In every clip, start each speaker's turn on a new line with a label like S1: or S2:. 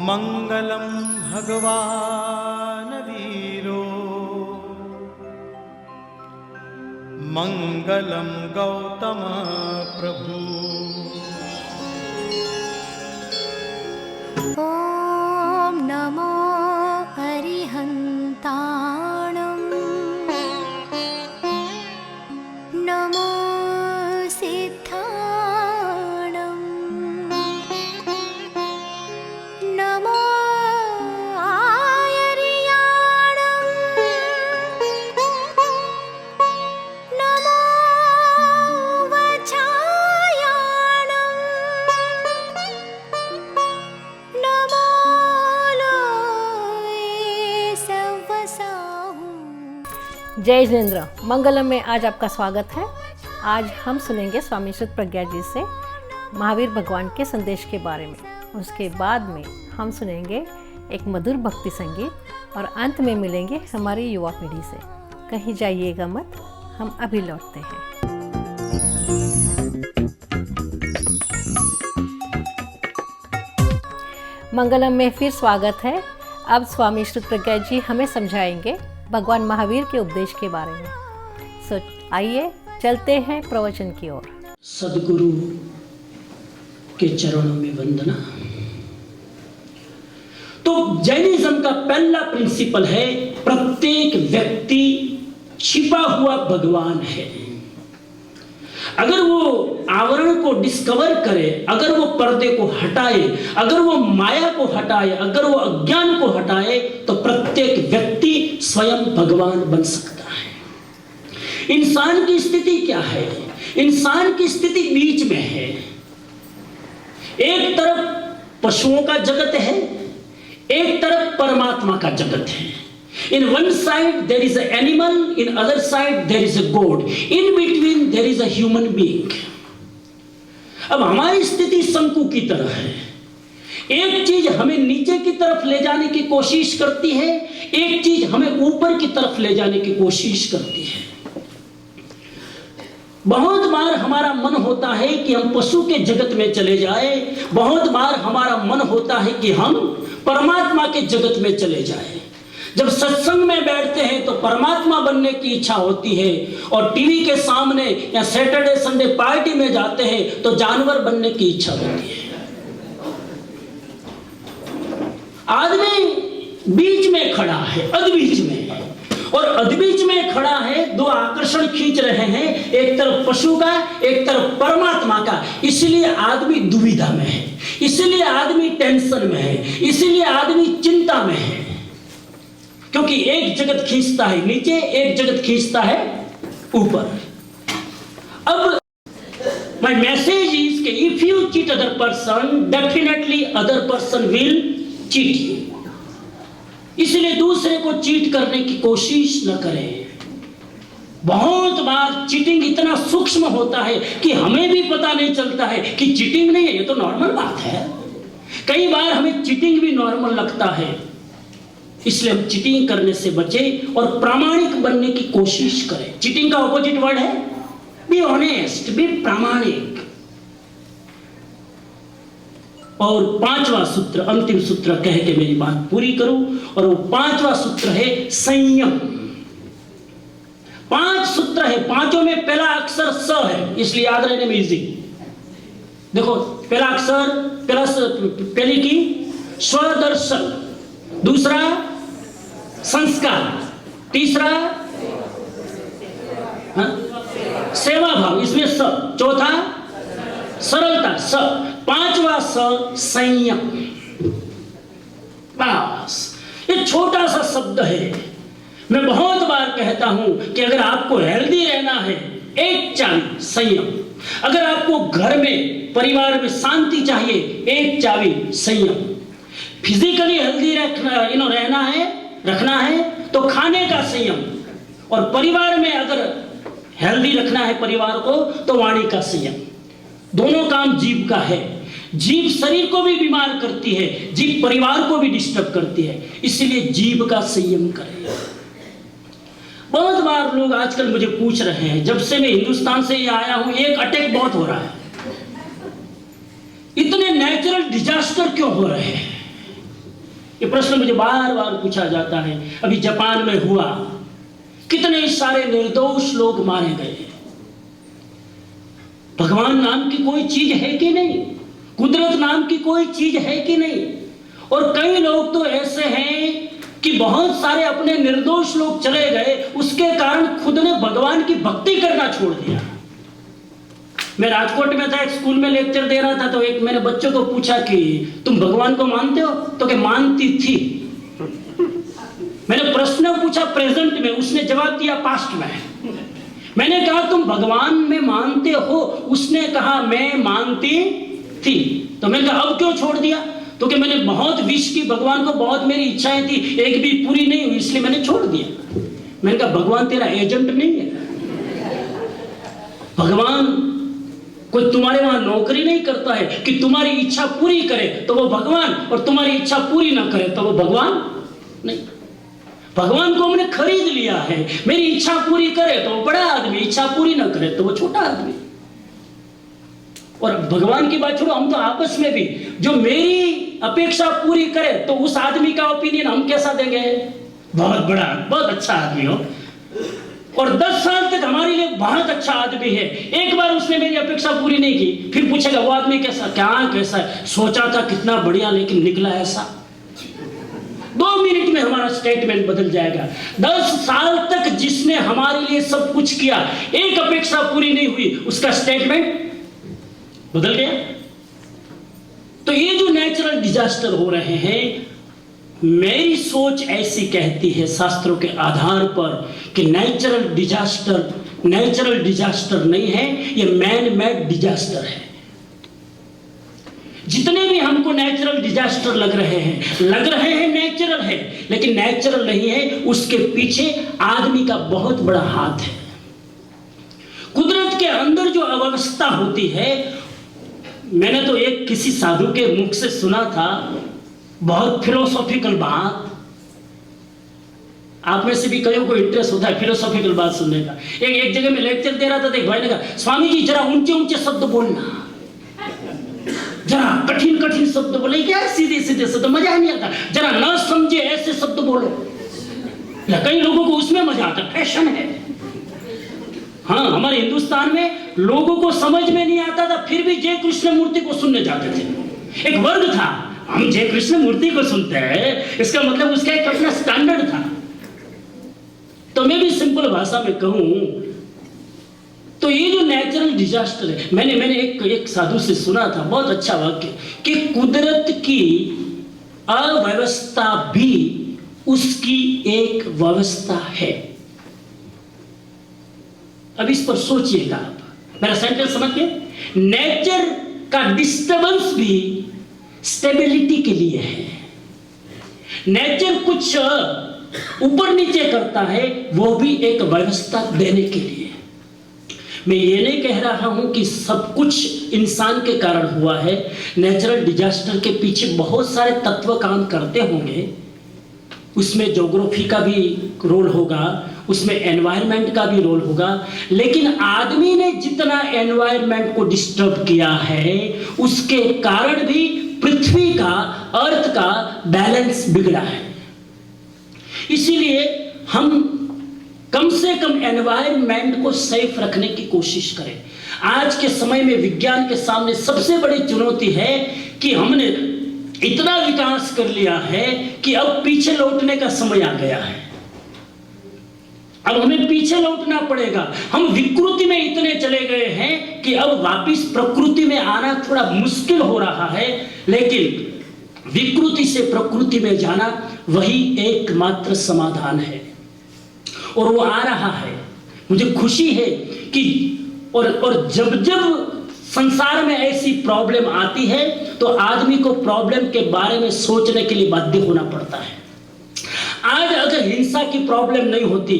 S1: मंगलम भगवान वीरो मंगलम गौतम प्रभु।
S2: ओम नमो अरिहन्ताणं नमो सिद्धाणं नमो आयर्याणं नमो वचायाणं नमो लोये सवसाहु।
S3: जय जिनेंद्र। मंगलम में आज आपका स्वागत है। आज हम सुनेंगे स्वामी शुद्ध प्रज्ञा जी से महावीर भगवान के संदेश के बारे में। उसके बाद में हम सुनेंगे एक मधुर भक्ति संगीत और अंत में मिलेंगे हमारी युवा पीढ़ी से। कहीं जाइएगा मत, हम अभी लौटते हैं। मंगलम में फिर स्वागत है। अब स्वामी शुद्ध प्रज्ञा जी हमें समझाएंगे भगवान महावीर के उपदेश के बारे में। सो आइए चलते हैं प्रवचन की ओर।
S4: सदगुरु के चरणों में वंदना। तो जैनिज्म का पहला प्रिंसिपल है प्रत्येक व्यक्ति छिपा हुआ भगवान है। अगर वो आवरण को डिस्कवर करे, अगर वो पर्दे को हटाए, अगर वो माया को हटाए, अगर वो अज्ञान को हटाए, तो प्रत्येक व्यक्ति स्वयं भगवान बन सकता है। इंसान की स्थिति क्या है? इंसान की स्थिति बीच में है। एक तरफ पशुओं का जगत है, एक तरफ परमात्मा का जगत है। In one side there is an animal, in other side there is a God. In between there is a human being. अब हमारी स्थिति शंकु की तरह है। एक चीज हमें नीचे की तरफ ले जाने की कोशिश करती है, एक चीज हमें ऊपर की तरफ ले जाने की कोशिश करती है। बहुत बार हमारा मन होता है कि हम पशु के जगत में चले जाए, बहुत बार हमारा मन होता है कि हम परमात्मा के जगत में चले जाए। जब सत्संग में बैठते हैं तो परमात्मा बनने की इच्छा होती है, और टीवी के सामने या सैटरडे संडे पार्टी में जाते हैं तो जानवर बनने की इच्छा होती है। आदमी बीच में खड़ा है, अधबीच में, और अधबीच में खड़ा है। दो आकर्षण खींच रहे हैं, एक तरफ पशु का, एक तरफ परमात्मा का। इसलिए आदमी दुविधा में है, इसलिए आदमी टेंशन में है, इसलिए आदमी चिंता में है। क्योंकि एक जगत खींचता है नीचे, एक जगत खींचता है ऊपर। अब माय मैसेज इज कि if you cheat other person, definitely other person will cheat you. इसलिए दूसरे को चीट करने की कोशिश न करें। बहुत बार चीटिंग इतना सूक्ष्म होता है कि हमें भी पता नहीं चलता है कि चीटिंग नहीं है, ये तो नॉर्मल बात है। कई बार हमें चीटिंग भी नॉर्मल लगता है। इसलिए हम चीटिंग करने से बचें और प्रामाणिक बनने की कोशिश करें। चीटिंग का ऑपोजिट वर्ड है बी ऑनेस्ट, बी प्रामाणिक। और पांचवा सूत्र, अंतिम सूत्र कह के मेरी बात पूरी करूं, और वो पांचवा सूत्र है संयम। 5 सूत्र है, पांचों में पहला अक्षर स है, इसलिए याद रहने में इजी। देखो पहला अक्षर, पहली की स्वदर्शन, दूसरा संस्कार, तीसरा सेवा भाव, इसमें स, चौथा सरलता स, पांचवा स संयम। बस ये छोटा सा शब्द है। मैं बहुत बार कहता हूं कि अगर आपको हेल्दी रहना है, एक चाबी संयम। अगर आपको घर में, परिवार में शांति चाहिए, एक चाबी संयम। फिजिकली हेल्दी रखना है तो खाने का संयम, और परिवार में अगर हेल्दी रखना है परिवार को तो वाणी का संयम। दोनों काम जीभ का है। जीभ शरीर को भी बीमार करती है, जीभ परिवार को भी डिस्टर्ब करती है, इसलिए जीभ का संयम करें। बहुत बार लोग आजकल मुझे पूछ रहे हैं, जब से मैं हिंदुस्तान से आया हूं, एक अटैक बहुत हो रहा है, इतने नेचुरल डिजास्टर क्यों हो रहे हैं? ये प्रश्न मुझे बार बार पूछा जाता है। अभी जापान में हुआ, कितने सारे निर्दोष लोग मारे गए। भगवान नाम की कोई चीज है कि नहीं? कुदरत नाम की कोई चीज है कि नहीं? और कई लोग तो ऐसे हैं कि बहुत सारे अपने निर्दोष लोग चले गए, उसके कारण खुद ने भगवान की भक्ति करना छोड़ दिया। मैं राजकोट में था, एक स्कूल में लेक्चर दे रहा था, तो एक मैंने बच्चों को पूछा कि तुम भगवान को मानते हो? तो कि मानती थी। मैंने प्रश्न पूछा प्रेजेंट में, उसने जवाब दिया पास्ट में। मैंने कहा तुम भगवान में मानते हो? उसने कहा मैं मानती थी। तो मैंने कहा अब क्यों छोड़ दिया? तो कि मैंने बहुत विश की भगवान को, बहुत मेरी इच्छाएं थी, एक भी पूरी नहीं हुई, इसलिए मैंने छोड़ दिया। मैंने कहा भगवान तेरा एजेंट नहीं है। भगवान कोई तुम्हारे वहां नौकरी नहीं करता है कि तुम्हारी इच्छा पूरी करे तो वो भगवान, और तुम्हारी इच्छा पूरी ना करे तो वो भगवान नहीं। भगवान को हमने खरीद लिया है। मेरी इच्छा पूरी करे तो वो बड़ा आदमी, इच्छा पूरी ना करे तो वो छोटा आदमी। और भगवान की बात छोड़ो, हम तो आपस में भी, जो मेरी अपेक्षा पूरी करे तो उस आदमी का ओपिनियन हम कैसा देंगे? बहुत बड़ा, बहुत अच्छा आदमी हो, और 10 साल तक हमारे लिए बहुत अच्छा आदमी है। एक बार उसने मेरी अपेक्षा पूरी नहीं की, फिर पूछेगा वो आदमी कैसा? क्या कैसा है? सोचा था कितना बढ़िया, लेकिन निकला ऐसा। 2 मिनट में हमारा स्टेटमेंट बदल जाएगा। 10 साल तक जिसने हमारे लिए सब कुछ किया, एक अपेक्षा पूरी नहीं हुई, उसका स्टेटमेंट बदल गया। तो ये जो नेचुरल डिजास्टर हो रहे हैं, मेरी सोच ऐसी कहती है शास्त्रों के आधार पर कि नेचुरल डिजास्टर नहीं है, ये मैन मेड डिजास्टर है। जितने भी हमको नेचुरल डिजास्टर लग रहे हैं नेचुरल है, लेकिन नेचुरल नहीं है, उसके पीछे आदमी का बहुत बड़ा हाथ है। कुदरत के अंदर जो अव्यवस्था होती है, मैंने तो एक किसी साधु के मुख से सुना था, बहुत फिलोसॉफिकल बात। आप में से भी कईयों को इंटरेस्ट होता है फिलोसॉफिकल बात सुनने का। एक जगह में लेक्चर दे रहा था, तो एक भाई ने कहा स्वामी जी जरा ऊंचे ऊंचे शब्द बोलना, जरा कठिन कठिन शब्द बोले, क्या सीधे सीधे शब्द मजा नहीं आता, जरा ना समझे ऐसे शब्द बोलो। कई लोगों को उसमें मजा आता, फैशन है। हाँ, हमारे हिंदुस्तान में लोगों को समझ में नहीं आता था, फिर भी जय कृष्ण मूर्ति को सुनने जाते थे। एक वर्ग था, हम जय कृष्ण मूर्ति को सुनते हैं, इसका मतलब उसका एक अपना स्टैंडर्ड था। तो मैं भी सिंपल भाषा में कहूं तो ये जो नेचुरल डिजास्टर है, मैंने एक साधु से सुना था, बहुत अच्छा वाक्य, कि कुदरत की अव्यवस्था भी उसकी एक व्यवस्था है। अब इस पर सोचिएगा आप, मेरा सेंटेंस समझ गए? नेचर का डिस्टर्बेंस भी स्टेबिलिटी के लिए है। नेचर कुछ ऊपर नीचे करता है, वो भी एक व्यवस्था देने के लिए। मैं ये नहीं कह रहा हूं कि सब कुछ इंसान के कारण हुआ है। नेचुरल डिजास्टर के पीछे बहुत सारे तत्व काम करते होंगे। उसमें ज्योग्राफी का भी रोल होगा, उसमें एनवायरनमेंट का भी रोल होगा, लेकिन आदमी ने जितना एनवायरनमेंट को डिस्टर्ब किया है, उसके कारण भी पृथ्वी का, अर्थ का बैलेंस बिगड़ा है। इसीलिए हम कम से कम एनवायरनमेंट को सेफ रखने की कोशिश करें। आज के समय में विज्ञान के सामने सबसे बड़ी चुनौती है कि हमने इतना विकास कर लिया है कि अब पीछे लौटने का समय आ गया है। अब हमें पीछे लौटना पड़ेगा। हम विकृति में इतने चले गए हैं कि अब वापस प्रकृति में आना थोड़ा मुश्किल हो रहा है, लेकिन विकृति से प्रकृति में जाना वही एकमात्र समाधान है, और वो आ रहा है। मुझे खुशी है कि और जब जब संसार में ऐसी प्रॉब्लम आती है तो आदमी को प्रॉब्लम के बारे में सोचने के लिए बाध्य होना पड़ता है। आज अगर हिंसा की प्रॉब्लम नहीं होती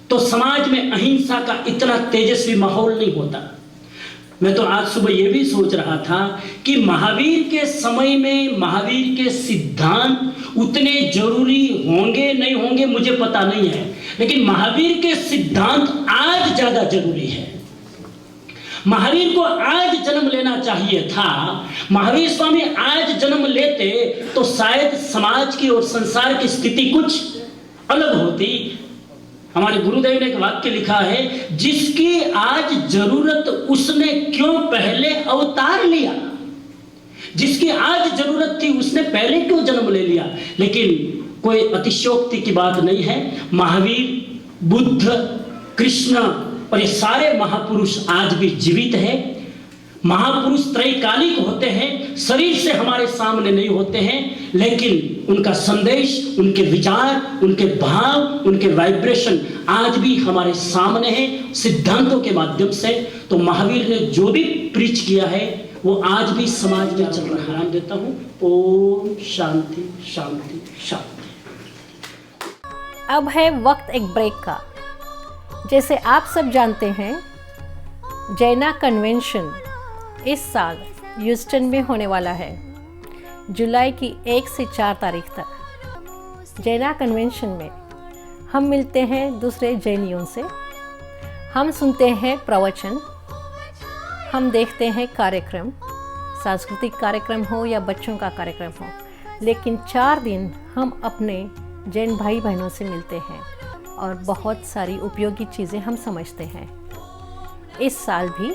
S4: तो समाज में अहिंसा का इतना तेजस्वी माहौल नहीं होता। मैं तो आज सुबह यह भी सोच रहा था कि महावीर के समय में महावीर के सिद्धांत उतने जरूरी होंगे नहीं होंगे मुझे पता नहीं है, लेकिन महावीर के सिद्धांत आज ज्यादा जरूरी है। महावीर को आज जन्म लेना चाहिए था। महावीर स्वामी आज जन्म लेते तो शायद समाज की और संसार की स्थिति कुछ अलग होती। हमारे गुरुदेव ने एक वाक्य लिखा है, जिसकी आज जरूरत उसने क्यों पहले अवतार लिया। जिसकी आज जरूरत थी उसने पहले क्यों जन्म ले लिया। लेकिन कोई अतिशयोक्ति की बात नहीं है। महावीर, बुद्ध, कृष्ण और ये सारे महापुरुष आज भी जीवित हैं। महापुरुष त्रैकालिक होते हैं, शरीर से हमारे सामने नहीं होते हैं, लेकिन उनका संदेश, उनके विचार, उनके भाव, उनके वाइब्रेशन आज भी हमारे सामने हैं सिद्धांतों के माध्यम से। तो महावीर ने जो भी प्रीच किया है वो आज भी समाज में चल रहा है। नाम देता हूं। ओम शांति शांति शांति।
S3: अब है वक्त एक ब्रेक का। जैसे आप सब जानते हैं, जैना कन्वेंशन इस साल ह्यूस्टन में होने वाला है, जुलाई की 1 से 4 तारीख तक। जैना कन्वेंशन में हम मिलते हैं दूसरे जैनियों से, हम सुनते हैं प्रवचन, हम देखते हैं कार्यक्रम, सांस्कृतिक कार्यक्रम हो या बच्चों का कार्यक्रम हो, लेकिन 4 दिन हम अपने जैन भाई बहनों से मिलते हैं और बहुत सारी उपयोगी चीज़ें हम समझते हैं। इस साल भी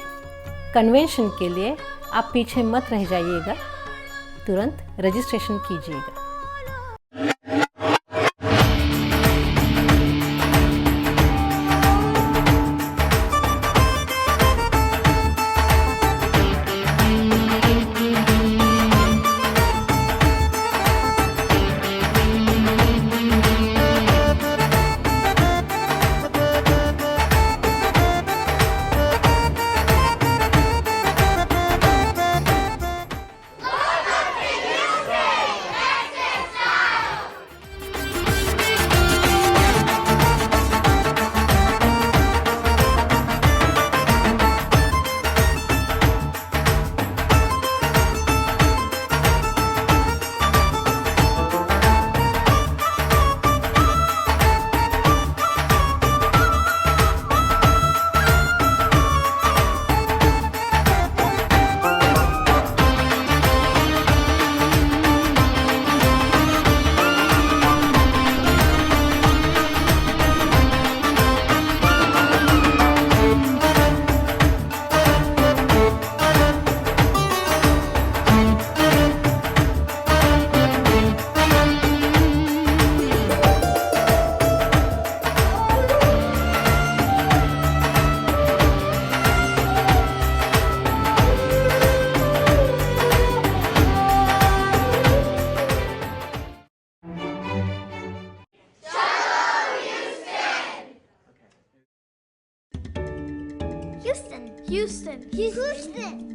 S3: कन्वेंशन के लिए आप पीछे मत रह जाइएगा, तुरंत रजिस्ट्रेशन कीजिएगा।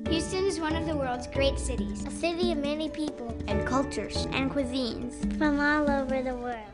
S2: Houston is one of the world's great cities, a city of many people and cultures and cuisines from all over the world.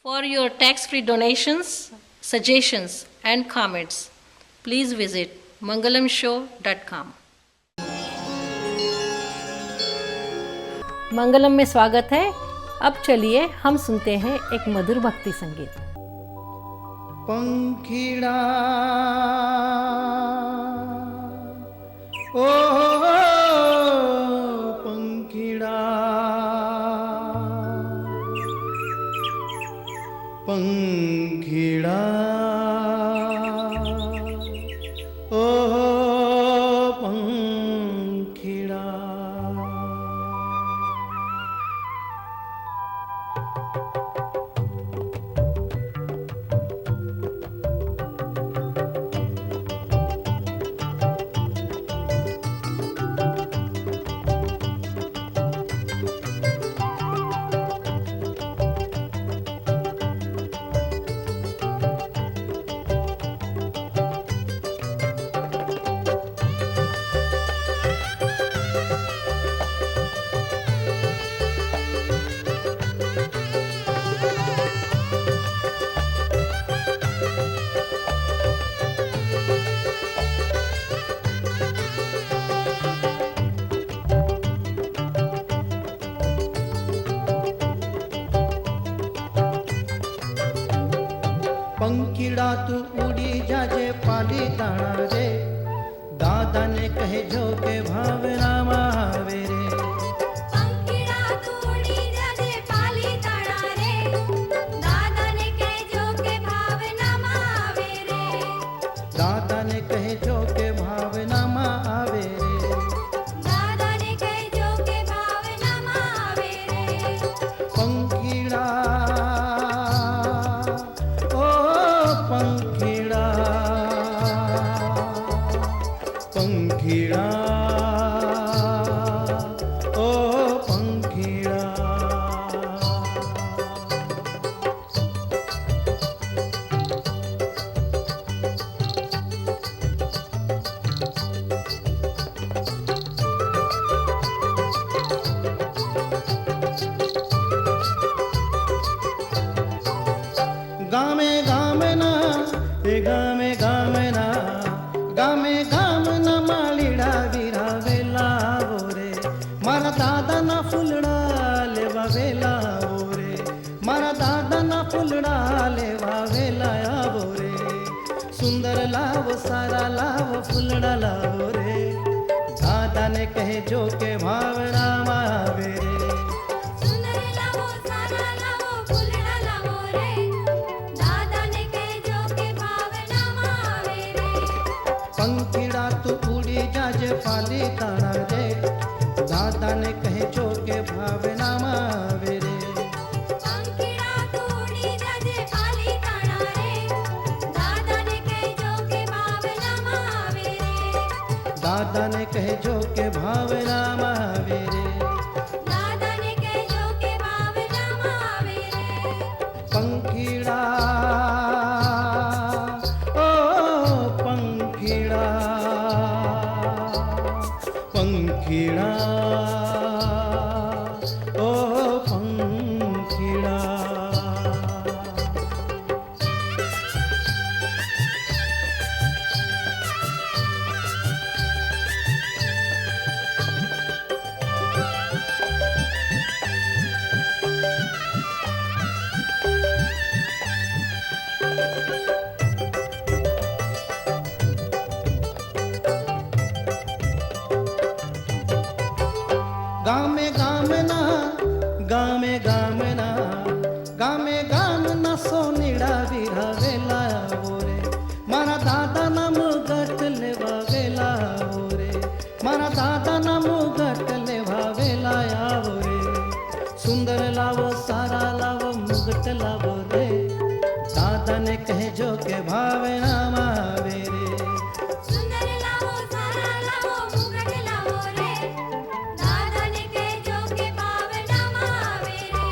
S3: For your tax-free donations, suggestions and comments, please visit mangalamshow.com. मंगलम में स्वागत है। अब चलिए हम सुनते हैं एक मधुर भक्ति संगीत।
S1: पंखीड़ा
S5: પંખીડા તું ઉડી જાજે પાલી તાણા રે દાદાને કહેજો કે ભાવનામાં આવે રે
S6: પંખીડા તું ઉડી જાજે પાલી તાણા રે દાદાને કહેજો કે ભાવનામાં આવે રે
S5: દાદાને કહેજો કે ભાવનામાં આવે રે
S6: દાદાને કહેજો કે ભાવનામાં આવે રે
S5: પંખીડા ઓ પંખીડા પંખીડા ઓ પંખીડા ગામે ગામના એ ગામે ગામના ગામે ગામના માળીડા વિરાવેલા આવો રે મારા દાદાના ફૂલડા લેવા વેલા આવો રે મારા દાદાના ફૂલડા લેવા વેલા આવો રે સુંદર લાવો સારા લાવો ફૂલડા લાવો રે દાદાને કહેજો કે ભાવનામાં આવે રે
S6: સુંદર લાવો સારા લાવો ફૂલડા લાવો રે દાદાને કહેજો કે ભાવનામાં આવે રે
S5: પંખીડા તું ઉડી જાજે પાલી તાણા રે દાદાને કહેજો કે ભાવનામાં આવે રે
S6: પંખીડા તું ઉડી જાજે પાલી તાણા રે દાદાને કહેજો કે ભાવનામાં આવે રે
S5: દાદાને કહેજો કે ભાવનામાં આવે રે
S6: દાદાને કહેજો કે ભાવનામાં આવે રે
S5: પંખીડા ઓ પંખીડા પંખીડા ઓ પંખીડા ગામે ગામના ગામે ગામના ગામે ગામના સોનીડા વિરાવેલા આવો રે મારા દાદાના મુગટ લેવા વેલા આવો રે મારા દાદાના મુગટ લેવા વેલા આવો રે સુંદર લાવો સારા લાવો મુગટ લાવો રે દાદાને કહેજો કે ભાવનામાં આવે રે
S6: સુંદર લાવો સારા લાવો મુગટ લાવો રે દાદાને કહેજો કે ભાવનામાં આવે રે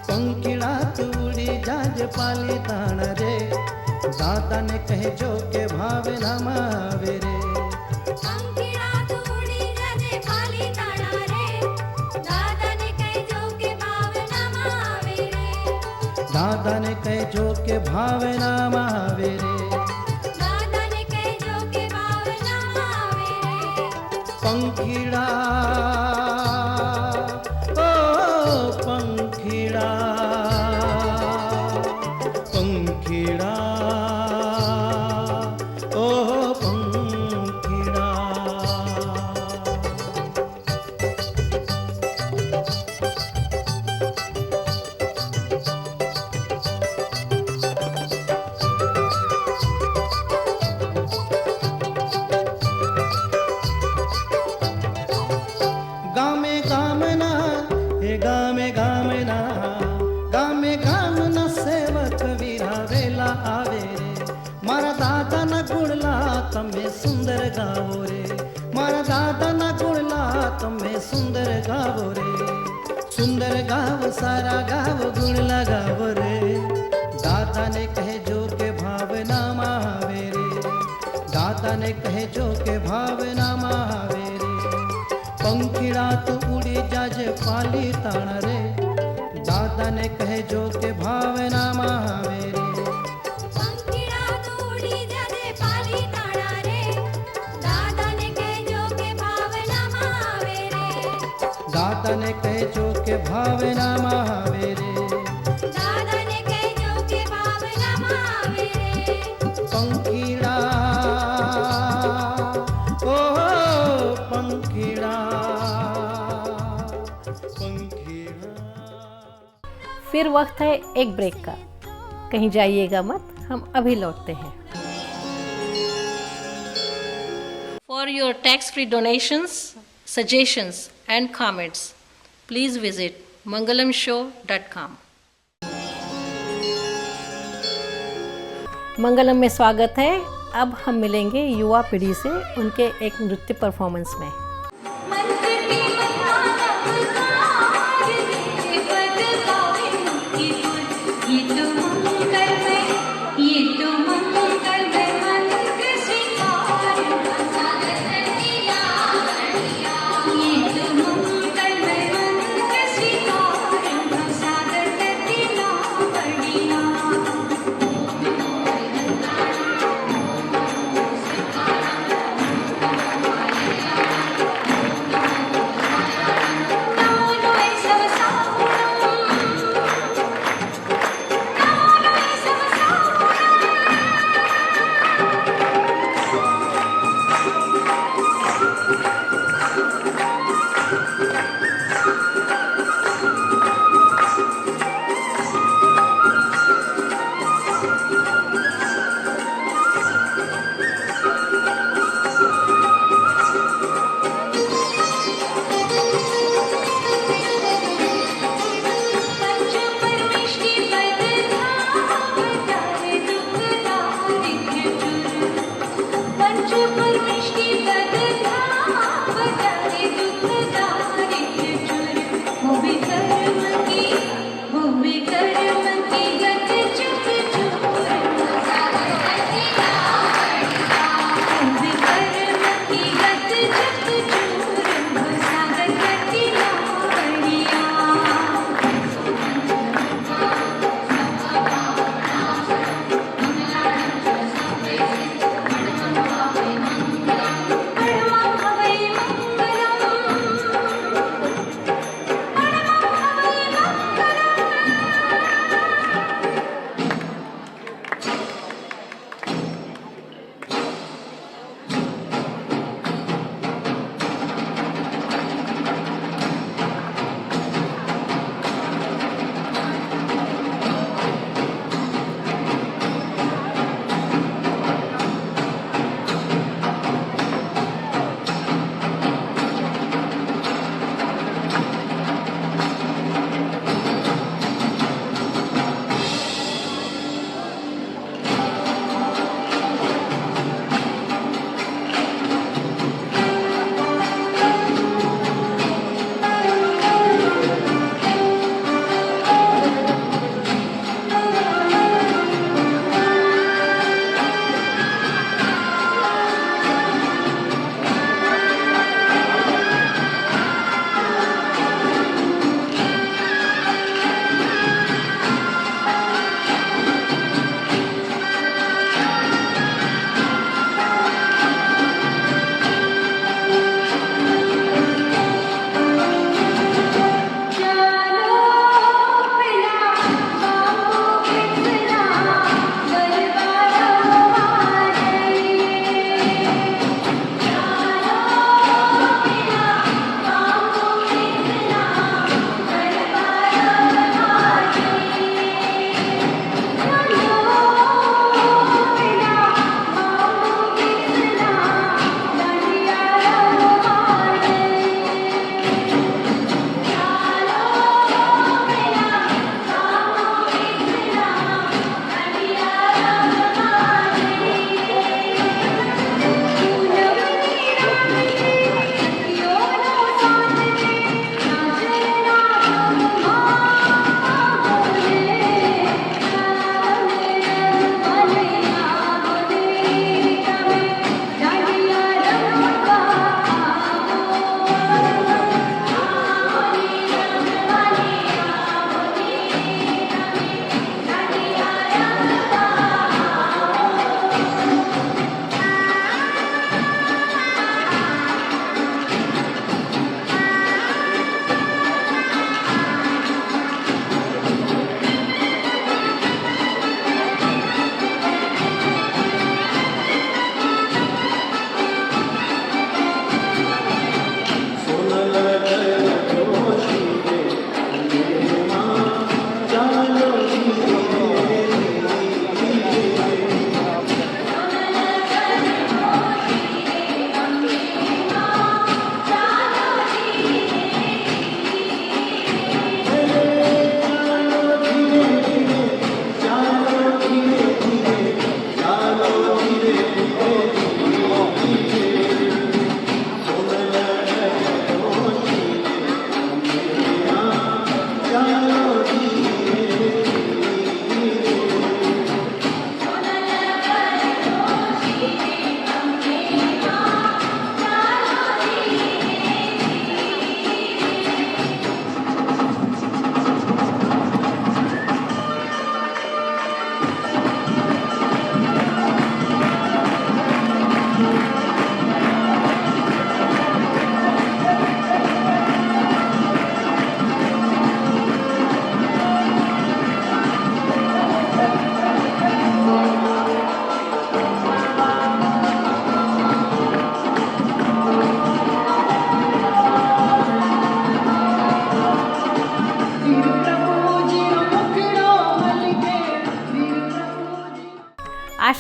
S5: પંખીડા તું ઉડી જાજે પાલી તાણા રે દાદાને કહેજો કે ભાવનામાં આવે રે
S6: પંખીડા તું ઉડી જાજે પાલી તાણા રે દાદાને કહેજો કે ભાવનામાં આવે રે
S5: દાદાને કહેજો કે ભાવનામાં આવે રે
S6: દાદાને કહેજો કે ભાવનામાં આવે રે
S5: પંખીડા ઓ પંખીડા પંખીડા ઓ પંખીડા ગામે ગામના એ ગામે ગામના ગામે ગામના સેવક વિરાવેલા આવે રે મારા દાદાના ગુણલા તમે સુંદર ગાવો રે મારા દાદાના ગુણલા તમે સુંદર ગાવો રે સુંદર ગાવો સારા ગાવો ગુણલા ગાવો રે દાદાને કહેજો કે ભાવનામાં આવે રે દાદાને કહેજો કે ભાવનામાં આવે રે પંખીડા તું ઉડી જાજે પાલી તાણા રે દાદાને કહેજો કે ભાવનામાં આવે રે
S6: પંખીડા તું ઉડી જાજે પાલી તાણા રે દાદાને કહેજો કે ભાવનામાં આવે રે
S5: દાદાને કહેજો કે ભાવનામાં આવે રે
S6: દાદાને કહેજો કે ભાવનામાં આવે રે
S3: फिर वक्त है एक ब्रेक का। कहीं जाइएगा मत, हम अभी लौटते हैं। For your tax-free donations, suggestions and comments, please visit mangalamshow.com. मंगलम में स्वागत है। अब हम मिलेंगे युवा पीढ़ी से उनके एक नृत्य परफॉर्मेंस में।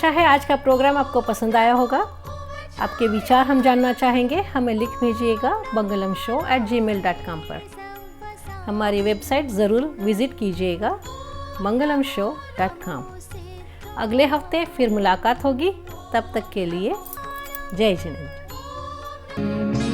S3: आशा है आज का प्रोग्राम आपको पसंद आया होगा। आपके विचार हम जानना चाहेंगे, हमें लिख भेजिएगा mangalamshow@gmail.com पर। हमारी वेबसाइट ज़रूर विज़िट कीजिएगा mangalamshow.com। अगले हफ्ते फिर मुलाकात होगी, तब तक के लिए जय जिनेंद्र।